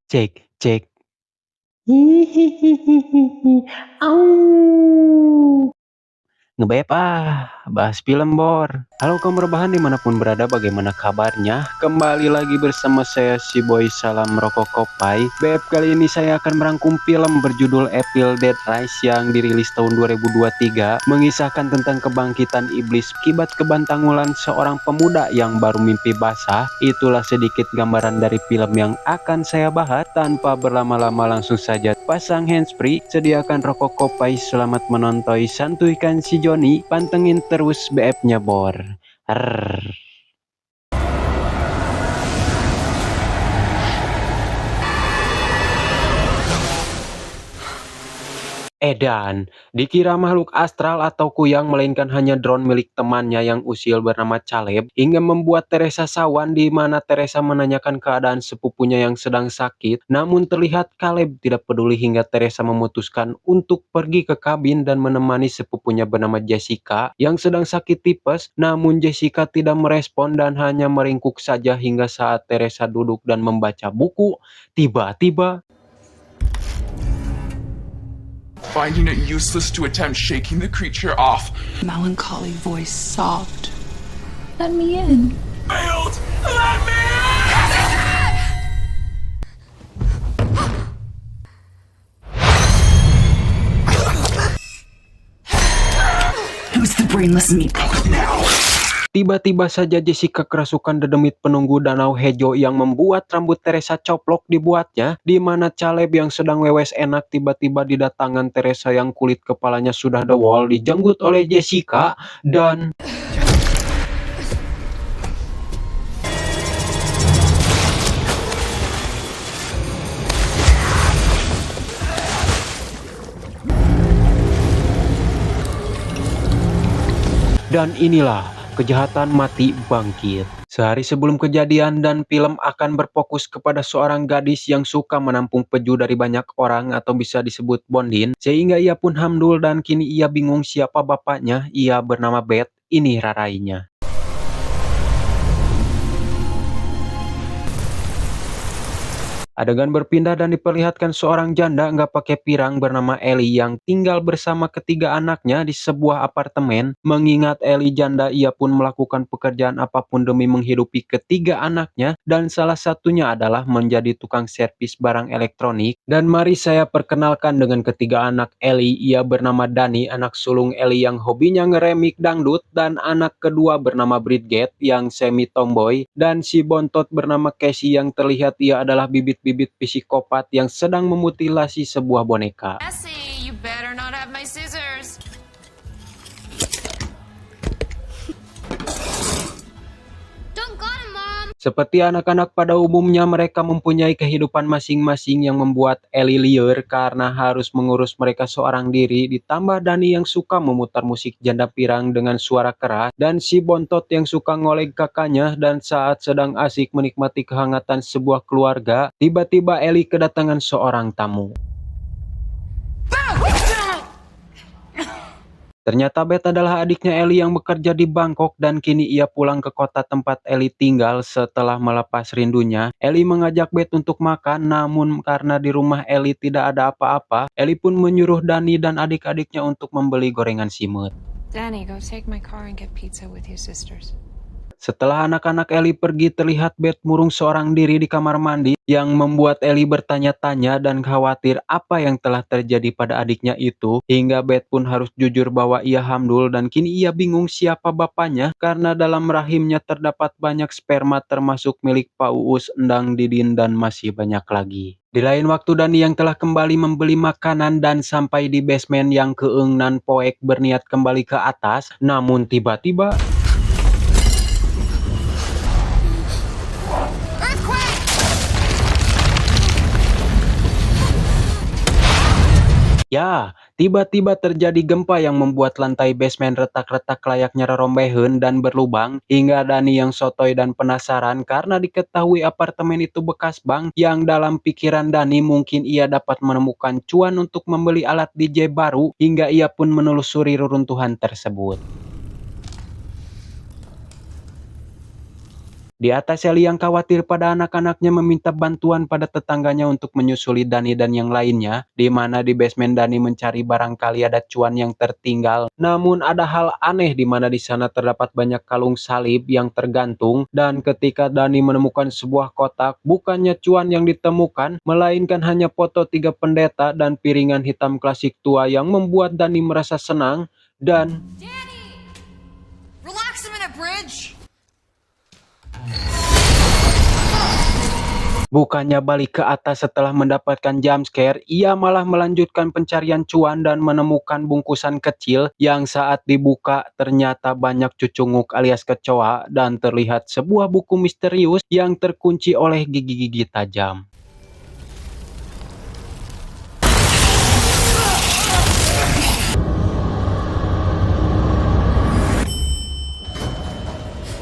Cek cek. Hihihihihi. Au. Ngebeb bahas film bor. Halo kaum rebahan dimanapun berada, bagaimana kabarnya? Kembali lagi bersama saya si Boy Salam Rokok Kopai. Beb, kali ini saya akan merangkum film berjudul Evil Dead Rise yang dirilis tahun 2023, mengisahkan tentang kebangkitan iblis akibat kebantangulan seorang pemuda yang baru mimpi basah. Itulah sedikit gambaran dari film yang akan saya bahas. Tanpa berlama-lama langsung saja pasang handsfree, sediakan rokok Kopai, selamat menonton, santuikan si Joni, pantengin terus BF-nya bor. Rrrr. Edan, dikira makhluk astral atau kuyang, melainkan hanya drone milik temannya yang usil bernama Caleb, hingga membuat Teresa sawan, di mana Teresa menanyakan keadaan sepupunya yang sedang sakit. Namun terlihat Caleb tidak peduli hingga Teresa memutuskan untuk pergi ke kabin dan menemani sepupunya bernama Jessica yang sedang sakit tipes. Namun Jessica tidak merespon dan hanya meringkuk saja hingga saat Teresa duduk dan membaca buku, tiba-tiba finding it useless to attempt shaking the creature off. Melancholy voice sobbed. Let me in. Failed! Let me Who's the brainless meatball now? tiba-tiba saja Jessica kerasukan dedemit penunggu danau hejo yang membuat rambut Teresa coplok dibuatnya, di mana Caleb yang sedang wewes enak tiba-tiba didatangan Teresa yang kulit kepalanya sudah dewol dijenggut oleh Jessica dan inilah kejahatan mati bangkit. Sehari sebelum kejadian dan film akan berfokus kepada seorang gadis yang suka menampung peju dari banyak orang atau bisa disebut bondin, sehingga ia pun hamdul dan kini ia bingung siapa bapaknya. Ia bernama Beth, ini rarainya. Adegan berpindah dan diperlihatkan seorang janda nggak pakai pirang bernama Ellie yang tinggal bersama ketiga anaknya di sebuah apartemen. Mengingat Ellie janda, ia pun melakukan pekerjaan apapun demi menghidupi ketiga anaknya, dan salah satunya adalah menjadi tukang servis barang elektronik. Dan mari saya perkenalkan dengan ketiga anak Ellie. Ia bernama Dani, anak sulung Ellie yang hobinya ngeremik dangdut, dan anak kedua bernama Bridget yang semi tomboy, dan si bontot bernama Casey yang terlihat ia adalah bibit-bibit psikopat yang sedang memutilasi sebuah boneka. Cassie, you better not have my scissors. Don't got him, Mom. Seperti anak-anak pada umumnya, mereka mempunyai kehidupan masing-masing yang membuat Ellie liar karena harus mengurus mereka seorang diri, ditambah Dani yang suka memutar musik janda pirang dengan suara keras, dan si bontot yang suka ngoleg kakaknya. Dan saat sedang asik menikmati kehangatan sebuah keluarga, tiba-tiba Ellie kedatangan seorang tamu. Ternyata Beth adalah adiknya Ellie yang bekerja di Bangkok, dan kini ia pulang ke kota tempat Ellie tinggal setelah melepas rindunya. Ellie mengajak Beth untuk makan, namun karena di rumah Ellie tidak ada apa-apa, Ellie pun menyuruh Dani dan adik-adiknya untuk membeli gorengan simut. Danny, go take my car and get pizza with your sisters. Setelah anak-anak Ellie pergi, terlihat Beth murung seorang diri di kamar mandi, yang membuat Ellie bertanya-tanya dan khawatir apa yang telah terjadi pada adiknya itu, hingga Beth pun harus jujur bahwa ia hamdul dan kini ia bingung siapa bapaknya karena dalam rahimnya terdapat banyak sperma termasuk milik Pak Uus, Endang, Didin, dan masih banyak lagi. Di lain waktu, Dani yang telah kembali membeli makanan dan sampai di basement yang keeng nan poek berniat kembali ke atas, namun tiba-tiba ya, tiba-tiba terjadi gempa yang membuat lantai basement retak-retak layaknya rerombeheun dan berlubang, hingga Dani yang sotoy dan penasaran karena diketahui apartemen itu bekas bank, yang dalam pikiran Dani mungkin ia dapat menemukan cuan untuk membeli alat DJ baru, hingga ia pun menelusuri reruntuhan tersebut. Di atas, Ellie yang khawatir pada anak-anaknya meminta bantuan pada tetangganya untuk menyusuli Dani dan yang lainnya, di mana di basement Dani mencari barangkali ada cuan yang tertinggal. Namun ada hal aneh di mana di sana terdapat banyak kalung salib yang tergantung, dan ketika Dani menemukan sebuah kotak, bukannya cuan yang ditemukan, melainkan hanya foto 3 pendeta dan piringan hitam klasik tua yang membuat Dani merasa senang dan Relax a minute, Bridge. bukannya balik ke atas setelah mendapatkan jump scare, ia malah melanjutkan pencarian cuan dan menemukan bungkusan kecil yang saat dibuka ternyata banyak cucunguk alias kecoa dan terlihat sebuah buku misterius yang terkunci oleh gigi-gigi tajam.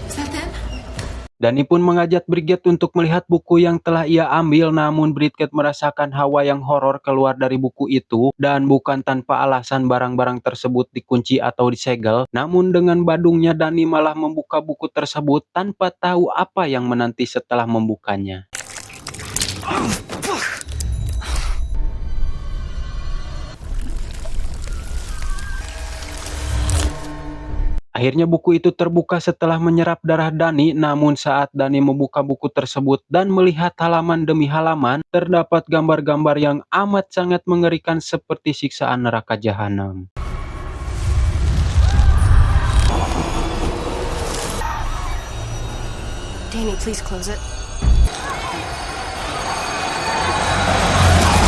Is that them? Dani pun mengajak Bridget untuk melihat buku yang telah ia ambil, namun Bridget merasakan hawa yang horor keluar dari buku itu, dan bukan tanpa alasan barang-barang tersebut dikunci atau disegel, namun dengan badungnya Dani malah membuka buku tersebut tanpa tahu apa yang menanti setelah membukanya. Akhirnya buku itu terbuka setelah menyerap darah Dani, namun saat Dani membuka buku tersebut dan melihat halaman demi halaman, terdapat gambar-gambar yang amat sangat mengerikan seperti siksaan neraka jahanam. Danny, please close it.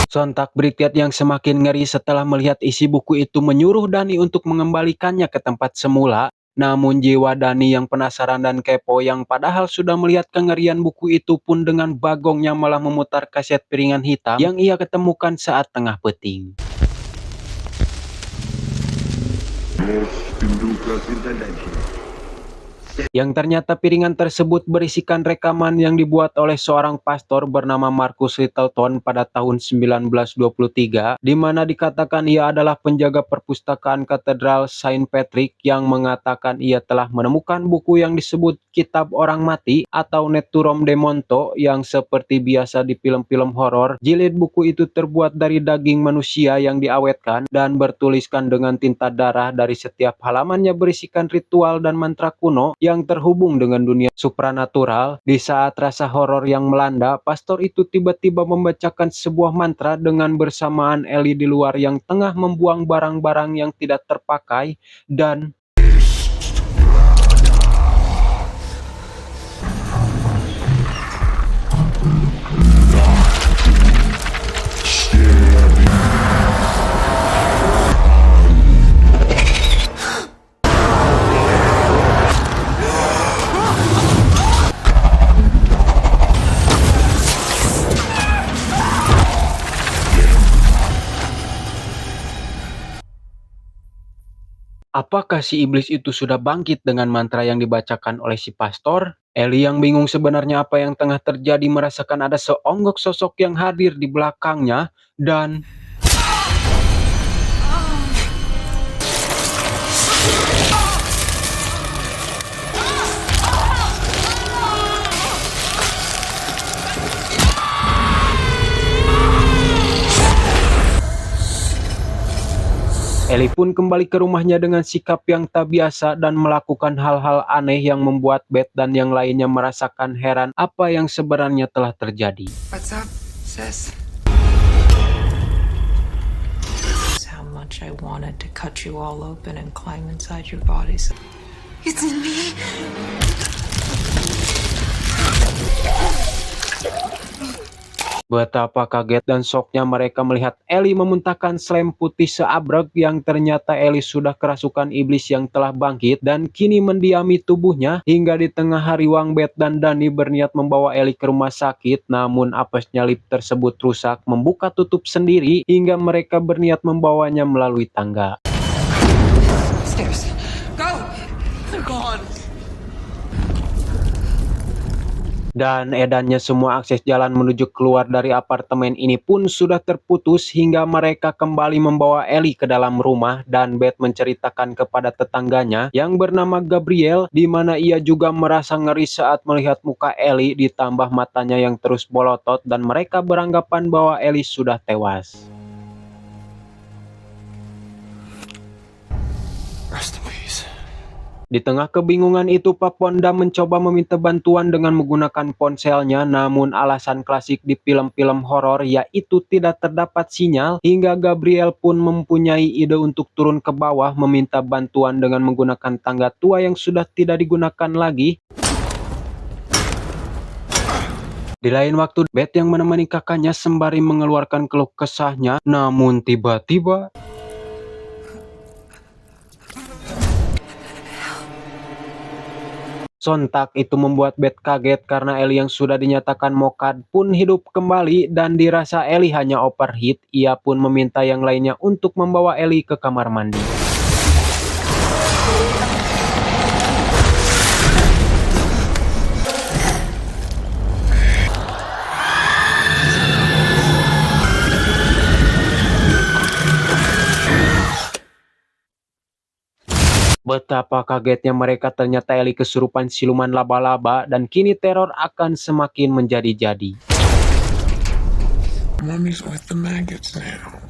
Sontak Bridget yang semakin ngeri setelah melihat isi buku itu menyuruh Dani untuk mengembalikannya ke tempat semula. Namun jiwa Dani yang penasaran dan kepo yang padahal sudah melihat kengerian buku itu pun dengan bagongnya malah memutar kaset piringan hitam yang ia ketemukan saat tengah peting. Yang ternyata piringan tersebut berisikan rekaman yang dibuat oleh seorang pastor bernama Marcus Littleton pada tahun 1923, di mana dikatakan ia adalah penjaga perpustakaan Katedral Saint Patrick yang mengatakan ia telah menemukan buku yang disebut Kitab Orang Mati atau Neturom Demonto yang seperti biasa di film-film horor, jilid buku itu terbuat dari daging manusia yang diawetkan dan bertuliskan dengan tinta darah. Dari setiap halamannya berisikan ritual dan mantra kuno yang terhubung dengan dunia supranatural. Di saat rasa horor yang melanda, pastor itu tiba-tiba membacakan sebuah mantra dengan bersamaan Ellie di luar yang tengah membuang barang-barang yang tidak terpakai dan apakah si iblis itu sudah bangkit dengan mantra yang dibacakan oleh si pastor? Ellie yang bingung sebenarnya apa yang tengah terjadi merasakan ada seonggok sosok yang hadir di belakangnya dan Ellie pun kembali ke rumahnya dengan sikap yang tak biasa dan melakukan hal-hal aneh yang membuat Beth dan yang lainnya merasakan heran apa yang sebenarnya telah terjadi. What's up, sis? How much I wanted to cut you all open and climb inside your bodies. It's me. Betapa kaget dan syoknya mereka melihat Ellie memuntahkan slime putih seabrek yang ternyata Ellie sudah kerasukan iblis yang telah bangkit dan kini mendiami tubuhnya. Hingga di tengah hari Wang, Beth dan Dani berniat membawa Ellie ke rumah sakit, namun apesnya lift tersebut rusak membuka tutup sendiri hingga mereka berniat membawanya melalui tangga. Stairs. Go! They're gone. Dan edannya semua akses jalan menuju keluar dari apartemen ini pun sudah terputus hingga mereka kembali membawa Ellie ke dalam rumah dan Beth menceritakan kepada tetangganya yang bernama Gabriel di mana ia juga merasa ngeri saat melihat muka Ellie ditambah matanya yang terus bolotot dan mereka beranggapan bahwa Ellie sudah tewas. Rest in peace. Di tengah kebingungan itu, Paponda mencoba meminta bantuan dengan menggunakan ponselnya, namun alasan klasik di film-film horor yaitu tidak terdapat sinyal, hingga Gabriel pun mempunyai ide untuk turun ke bawah meminta bantuan dengan menggunakan tangga tua yang sudah tidak digunakan lagi. Di lain waktu, Beth yang menemani kakaknya sembari mengeluarkan keluh kesahnya, namun tiba-tiba sontak itu membuat Beth kaget karena Ellie yang sudah dinyatakan mokad pun hidup kembali dan dirasa Ellie hanya overheat. Ia pun meminta yang lainnya untuk membawa Ellie ke kamar mandi. Betapa kagetnya mereka, ternyata Ellie kesurupan siluman laba-laba dan kini teror akan semakin menjadi-jadi. Mommy's with the maggots now.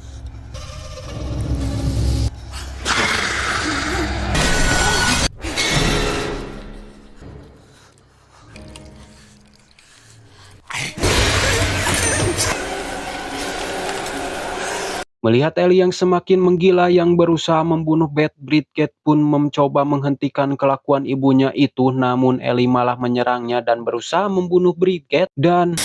Melihat Ellie yang semakin menggila yang berusaha membunuh Beth, Bridget pun mencoba menghentikan kelakuan ibunya itu, namun Ellie malah menyerangnya dan berusaha membunuh Bridget dan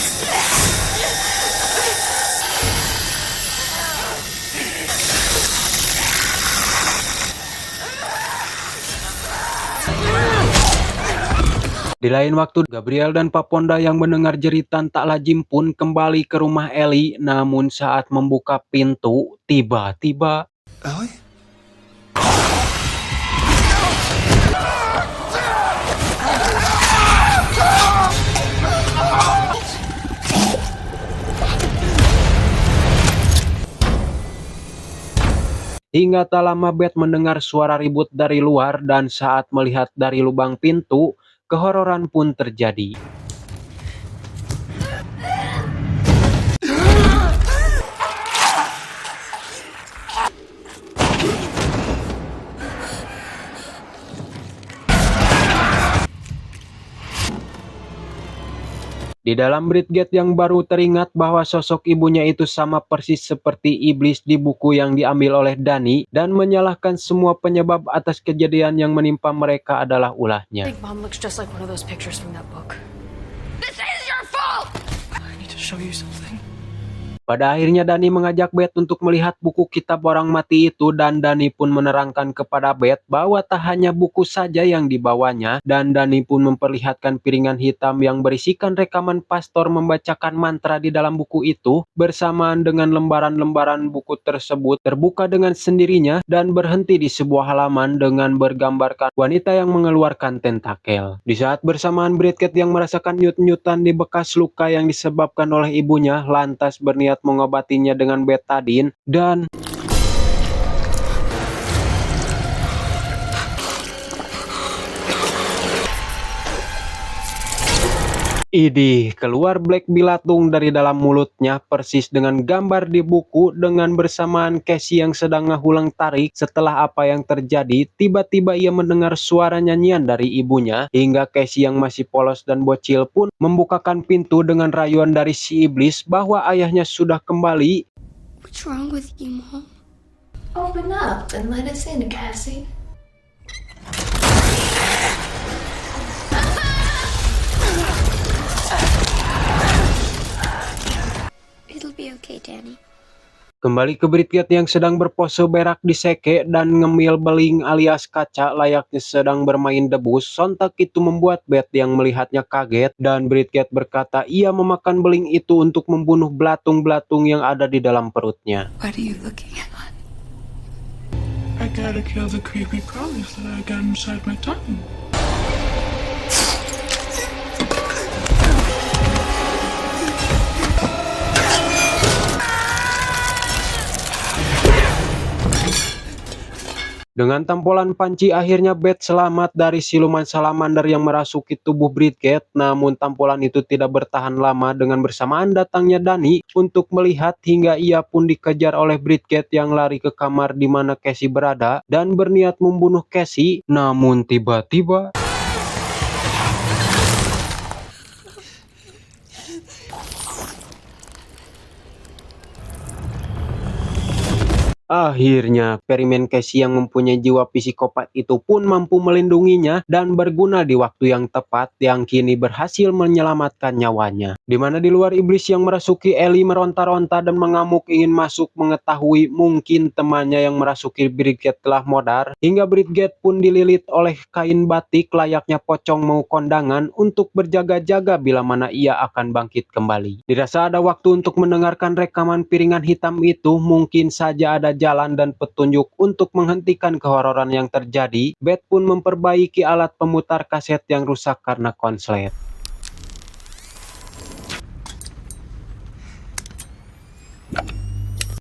di lain waktu, Gabriel dan Paponda yang mendengar jeritan tak lazim pun kembali ke rumah Ellie, namun saat membuka pintu, tiba-tiba Ellie? hingga tak lama Beth mendengar suara ribut dari luar dan saat melihat dari lubang pintu, kehororan pun terjadi. Di dalam Bridget yang baru teringat bahwa sosok ibunya itu sama persis seperti iblis di buku yang diambil oleh Dani dan menyalahkan semua penyebab atas kejadian yang menimpa mereka adalah ulahnya. Big Mom looks just like one of those pictures from that book. This is your fault! I need to show you something. Pada akhirnya Dani mengajak Beth untuk melihat buku kitab orang mati itu dan Dani pun menerangkan kepada Beth bahwa tak hanya buku saja yang dibawanya dan Dani pun memperlihatkan piringan hitam yang berisikan rekaman pastor membacakan mantra di dalam buku itu bersamaan dengan lembaran-lembaran buku tersebut terbuka dengan sendirinya dan berhenti di sebuah halaman dengan bergambarkan wanita yang mengeluarkan tentakel. Di saat bersamaan Bridget yang merasakan nyut-nyutan di bekas luka yang disebabkan oleh ibunya lantas berniat mengobatinya dengan betadine dan idih, keluar Black Bilatung dari dalam mulutnya persis dengan gambar di buku dengan bersamaan Casey yang sedang ngahulang tarik. Setelah apa yang terjadi, tiba-tiba ia mendengar suara nyanyian dari ibunya hingga Casey yang masih polos dan bocil pun membukakan pintu dengan rayuan dari si iblis bahwa ayahnya sudah kembali. What's wrong with you, Mom? Open up and let us in, Cassie. It'll be okay, Danny. Kembali ke Bridget yang sedang berpose berak di seke dan ngemil beling alias kaca layaknya sedang bermain debus. Sontak itu membuat Beth yang melihatnya kaget dan Bridget berkata ia memakan beling itu untuk membunuh belatung-belatung yang ada di dalam perutnya. What are you looking at? I gotta kill the creepy crawlies that I got inside my tongue. Dengan tampolan panci akhirnya Beth selamat dari siluman salamander yang merasuki tubuh Bridget, namun tampolan itu tidak bertahan lama dengan bersamaan datangnya Dani untuk melihat hingga ia pun dikejar oleh Bridget yang lari ke kamar di mana Cassie berada dan berniat membunuh Cassie, namun tiba-tiba akhirnya, Perimen Casey yang mempunyai jiwa psikopat itu pun mampu melindunginya dan berguna di waktu yang tepat yang kini berhasil menyelamatkan nyawanya. Di mana di luar iblis yang merasuki Ellie meronta-ronta dan mengamuk ingin masuk mengetahui mungkin temannya yang merasuki Bridget telah modar, hingga Bridget pun dililit oleh kain batik layaknya pocong mau kondangan untuk berjaga-jaga bila mana ia akan bangkit kembali. Dirasa ada waktu untuk mendengarkan rekaman piringan hitam itu, mungkin saja ada jalan dan petunjuk untuk menghentikan kehororan yang terjadi. Beth pun memperbaiki alat pemutar kaset yang rusak karena konslet.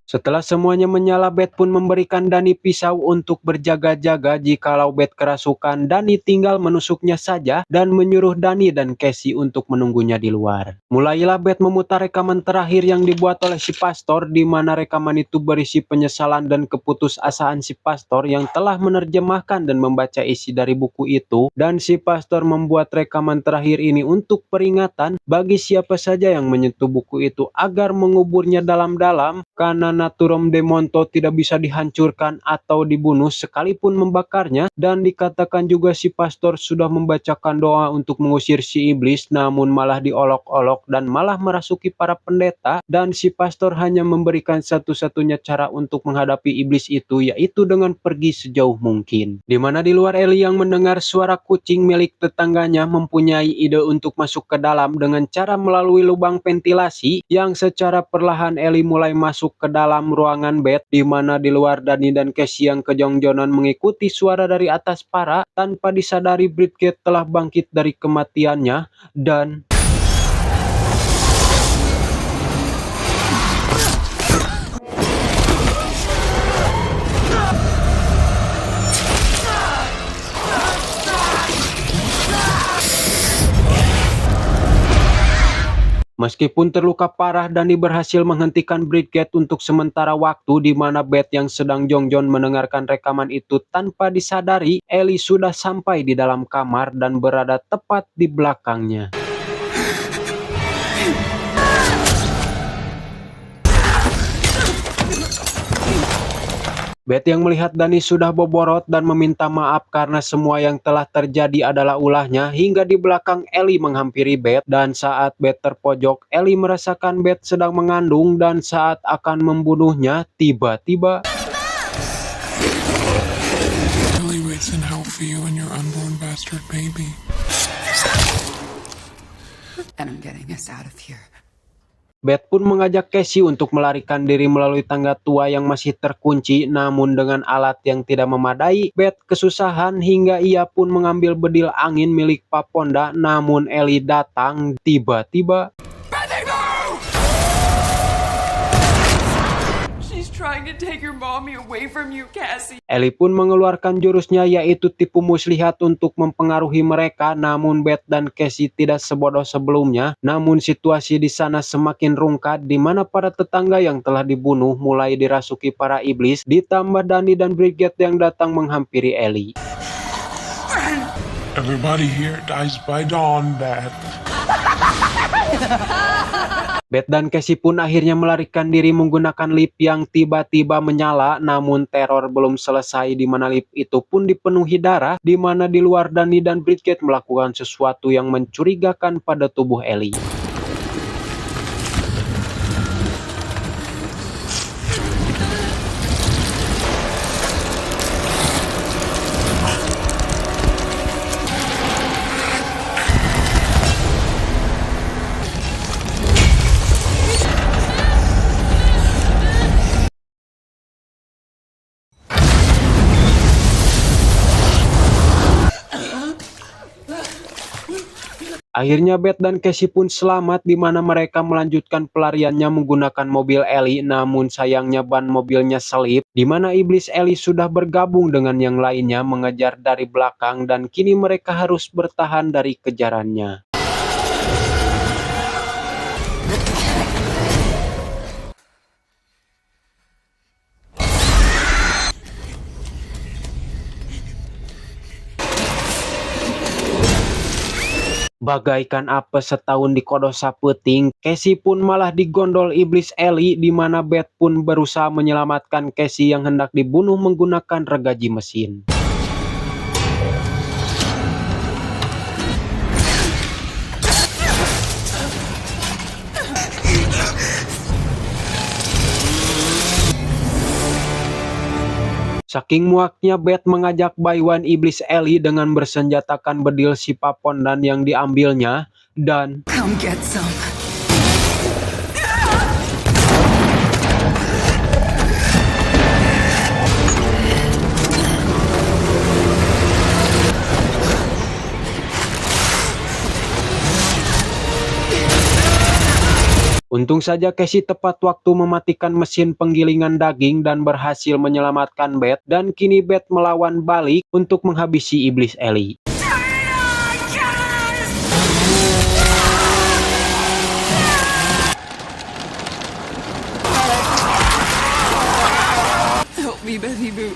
Setelah semuanya menyala, Beth pun memberikan Dani pisau untuk berjaga-jaga jikalau Beth kerasukan. Dani tinggal menusuknya saja dan menyuruh Dani dan Casey untuk menunggunya di luar. Mulailah Beth memutar rekaman terakhir yang dibuat oleh si pastor, di mana rekaman itu berisi penyesalan dan keputusasaan si pastor yang telah menerjemahkan dan membaca isi dari buku itu. Dan si pastor membuat rekaman terakhir ini untuk peringatan bagi siapa saja yang menyentuh buku itu agar menguburnya dalam-dalam, karena Naturom Demonto tidak bisa dihancurkan atau dibunuh sekalipun membakarnya. Dan dikatakan juga si pastor sudah membacakan doa untuk mengusir si iblis, namun malah diolok-olok dan malah merasuki para pendeta. Dan si pastor hanya memberikan satu-satunya cara untuk menghadapi iblis itu, yaitu dengan pergi sejauh mungkin. Dimana di luar Ellie yang mendengar suara kucing milik tetangganya mempunyai ide untuk masuk ke dalam dengan cara melalui lubang ventilasi, yang secara perlahan Ellie mulai masuk ke dalam ruangan Beth, di mana di luar Dani dan Casey yang kejongjonan mengikuti suara dari atas para. Tanpa disadari Bridget telah bangkit dari kematiannya dan meskipun terluka parah, Dani berhasil menghentikan Bridget untuk sementara waktu, di mana Beth yang sedang jongjon mendengarkan rekaman itu tanpa disadari Ellie sudah sampai di dalam kamar dan berada tepat di belakangnya. Beth yang melihat Dani sudah boborot dan meminta maaf karena semua yang telah terjadi adalah ulahnya, hingga di belakang Ellie menghampiri Beth. Dan saat Beth terpojok, Ellie merasakan Beth sedang mengandung, dan saat akan membunuhnya, tiba-tiba Ellie waits in hell for you and your unborn bastard baby. And I'm getting us out of here. Beth pun mengajak Casey untuk melarikan diri melalui tangga tua yang masih terkunci, namun dengan alat yang tidak memadai, Beth kesusahan hingga ia pun mengambil bedil angin milik Paponda. Namun Ellie datang tiba-tiba. She's trying to take your mommy away from you, Cassie. Ellie pun mengeluarkan jurusnya, yaitu tipu muslihat untuk mempengaruhi mereka. Namun Beth dan Casey tidak sebodoh sebelumnya. Namun situasi di sana semakin rungkat, di mana para tetangga yang telah dibunuh mulai dirasuki para iblis, ditambah Dani dan Bridget yang datang menghampiri Ellie. Everybody here dies by dawn, Beth. Beth dan Casey pun akhirnya melarikan diri menggunakan lift yang tiba-tiba menyala. Namun teror belum selesai, di mana lift itu pun dipenuhi darah, di mana di luar Dani dan Bridget melakukan sesuatu yang mencurigakan pada tubuh Ellie. Akhirnya Beth dan Casey pun selamat di mana mereka melanjutkan pelariannya menggunakan mobil Ellie, namun sayangnya ban mobilnya selip di mana iblis Ellie sudah bergabung dengan yang lainnya mengejar dari belakang dan kini mereka harus bertahan dari kejarannya. Bagaikan apes setahun dikodok saputing, Casey pun malah digondol iblis Ellie di mana Beth pun berusaha menyelamatkan Casey yang hendak dibunuh menggunakan gergaji mesin. Saking muaknya Beth mengajak Baywan iblis Ellie dengan bersenjatakan bedil si Papondan yang diambilnya dan Come get some. untung saja Casey tepat waktu mematikan mesin penggilingan daging dan berhasil menyelamatkan Beth dan kini Beth melawan balik untuk menghabisi iblis Ellie. Help me, Betty Boop.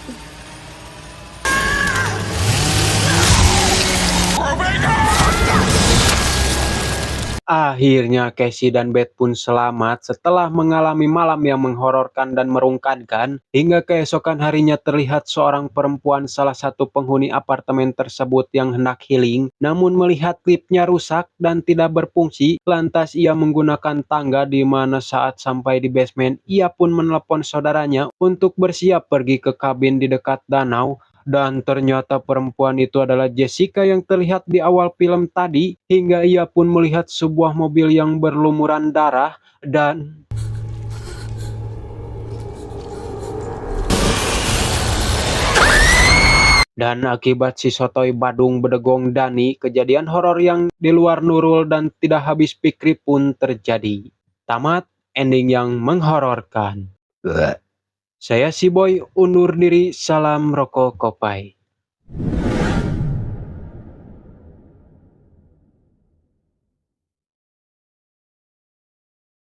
Akhirnya Casey dan Beth pun selamat setelah mengalami malam yang menghororkan dan merungkankan hingga keesokan harinya terlihat seorang perempuan salah satu penghuni apartemen tersebut yang hendak healing namun melihat liftnya rusak dan tidak berfungsi lantas ia menggunakan tangga di mana saat sampai di basement ia pun menelepon saudaranya untuk bersiap pergi ke kabin di dekat danau. Dan ternyata perempuan itu adalah Jessica yang terlihat di awal film tadi hingga ia pun melihat sebuah mobil yang berlumuran darah dan akibat si sotoy Badung Bedegong Dani, kejadian horor yang di luar Nurul dan tidak habis pikir pun terjadi. Tamat ending yang menghororkan. Saya si Boy undur diri, salam rokok kopai.